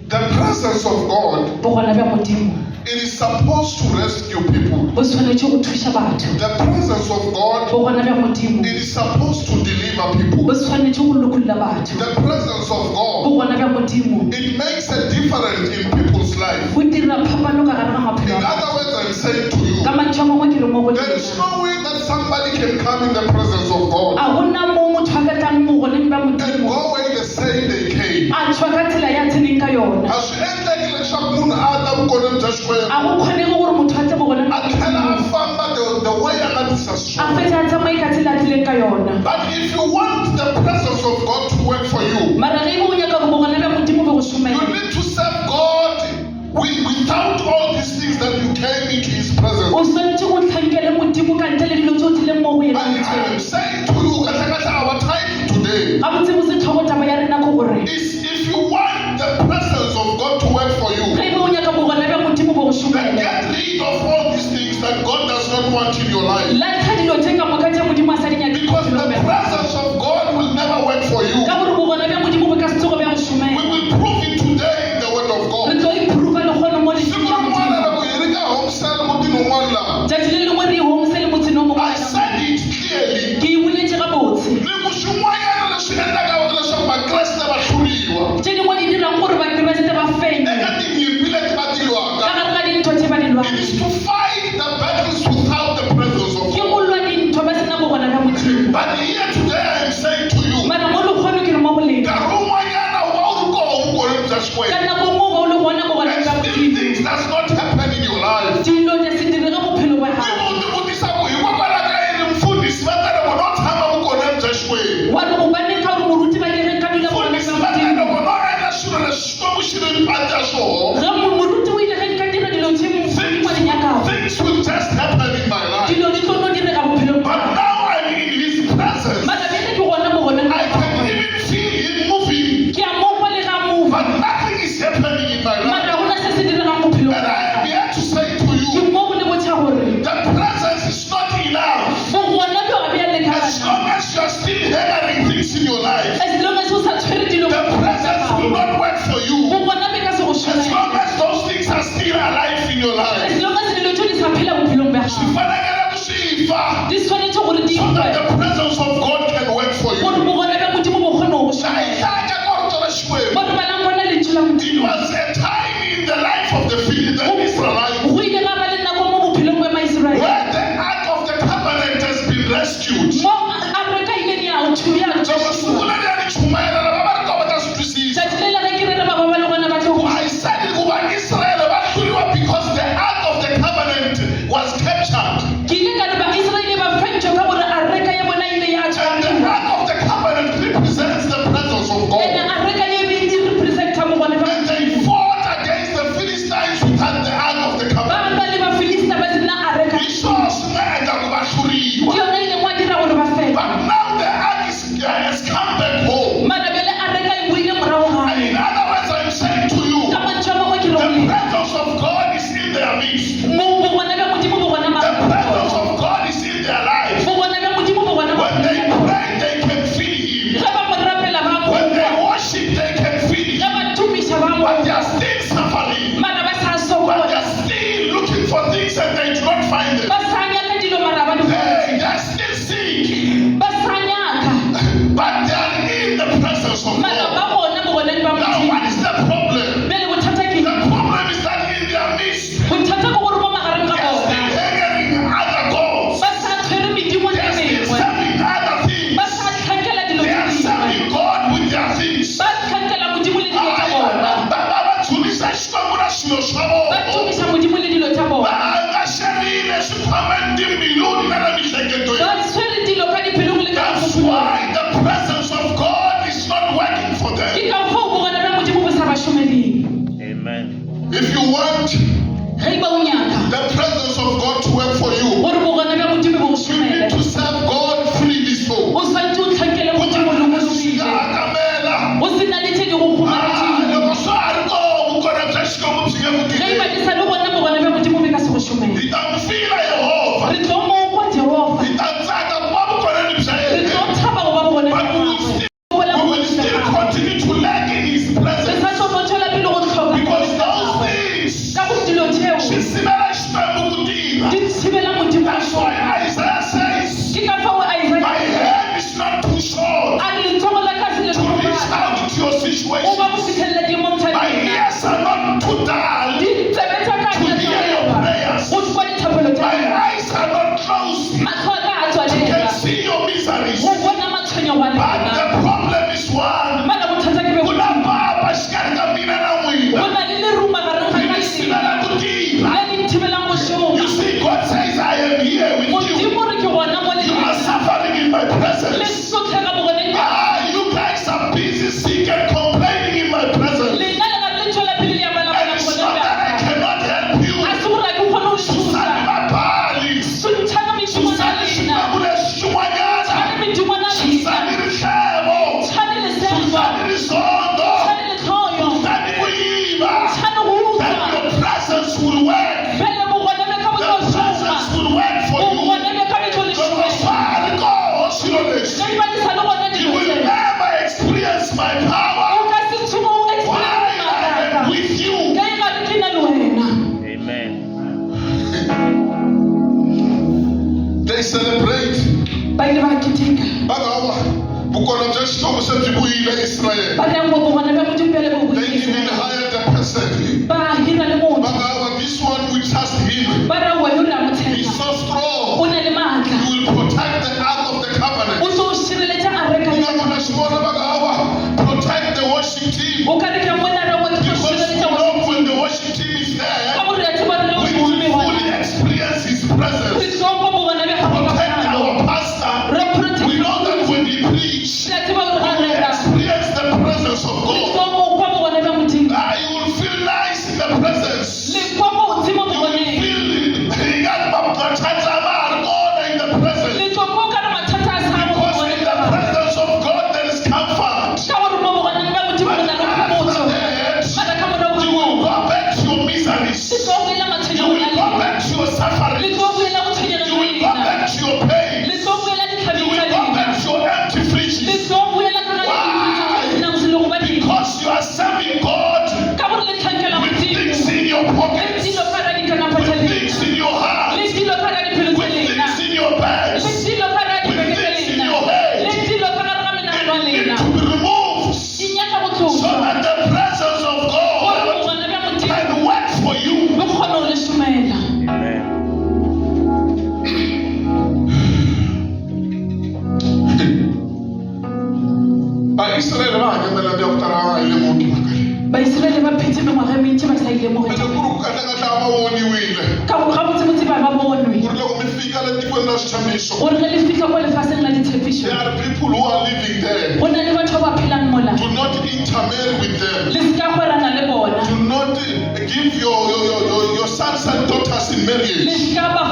The presence of God, it is supposed to rescue people. The presence of God, it is supposed to deliver people. The presence of God, it makes a difference in people's life. In other words, I'm saying to you, there is no way that somebody can come in the presence of God and go away the same they came. But if you want the presence of God to work for you, you need to serve God without all these things that you came into His presence. But I'm saying to you, our title today is, if you want the presence of God to work for you, then get rid of all these things that God does not want in your life. Because the presence of God will never work for you. We will prove it today in the Word of God. I said it clearly. It is to fight the battles without the presence of God. But here today I am saying to you, and still things does not happen in your life. Things will just happen in my life. But now I'm in His presence. I can even feel Him moving. But nothing is happening in my life. And I am here to say to you, the presence is not enough. As long as you are still hearing things in your life, the presence will not work for you. As long as those things are still alive in your life, so that the presence of God can work for you. It was a time in the life of the Israelites where the Ark of the Covenant has been rescued. I said it over Israel because the Ark of the Covenant was captured. And the Ark of the Covenant represents the presence of God. And they fought against the Philistines without the Ark of the Covenant. But now the Ark has come back home. And in other words, I'm saying to you, the presence of God is in their midst. The presence of God is in their life. When they pray, they can feel Him. When they worship, they can feel Him. But they are still suffering. But they are still looking for things and they do not find them. They are still sick. But they are in the presence of God. Now, what is the problem? The problem is that in their midst, they are still hanging other gods. They are still serving other things. They are serving God with their things. That's why the presence of God is not working for them. Amen. If you want the presence of God to work for you, you need to serve God freely. So itamfila Yehova, itatsaka kuba bukhona nimshayele, situation. But the problem is one. You see, God says, I am here with you. You are suffering in my presence. You guys are busy, sick, and complaining in my presence. And it's not that I cannot help you. Susani mabali. Susani shimabule shumanyana. Susani rishebo. Susani risondo. Susani kuiba. Then your presence will work. The presence will work for you. You will never experience my power. Why I am with you. Amen. They celebrate. Bukhona nje isihlobo sezibuyile Israel. They even hired a person. This one we trust him. He's so strong. He will protect the ark of the covenant. Protect the worship team. Because you know when the worship team is there, we will fully experience his presence. Protect our pastor. We know that when he preaches, we will experience the presence of God. You will feel nice in the presence. You will feel in the presence. Because in the presence of God there is comfort. You will go back to your miseries. You will go back to your suffering. You will go back to your pain. You will go back to your empty fridges. Why? Because you are serving God with things in your pockets, with things in your heart, with things in your bags, with things in your head. It need to be removed so that the presence of God can work for you. Amen. Israel banyamela byakutala ile muntu makale. Baisraeli ba phetse mengwaga mentsi ba sa ile mo Ene kuru ka boniwile. ka go gabotsebotse ba bonwe Gore loko mi fika le tikweni la switshamiso. gore ge le fitlha kwa lefatsheng la ditshepišo There are people who are living there. go na le batho ba phelang mola Do not intermarry with them. le seka gorana le bona Do not give your sons and daughters in le marriage. seka ba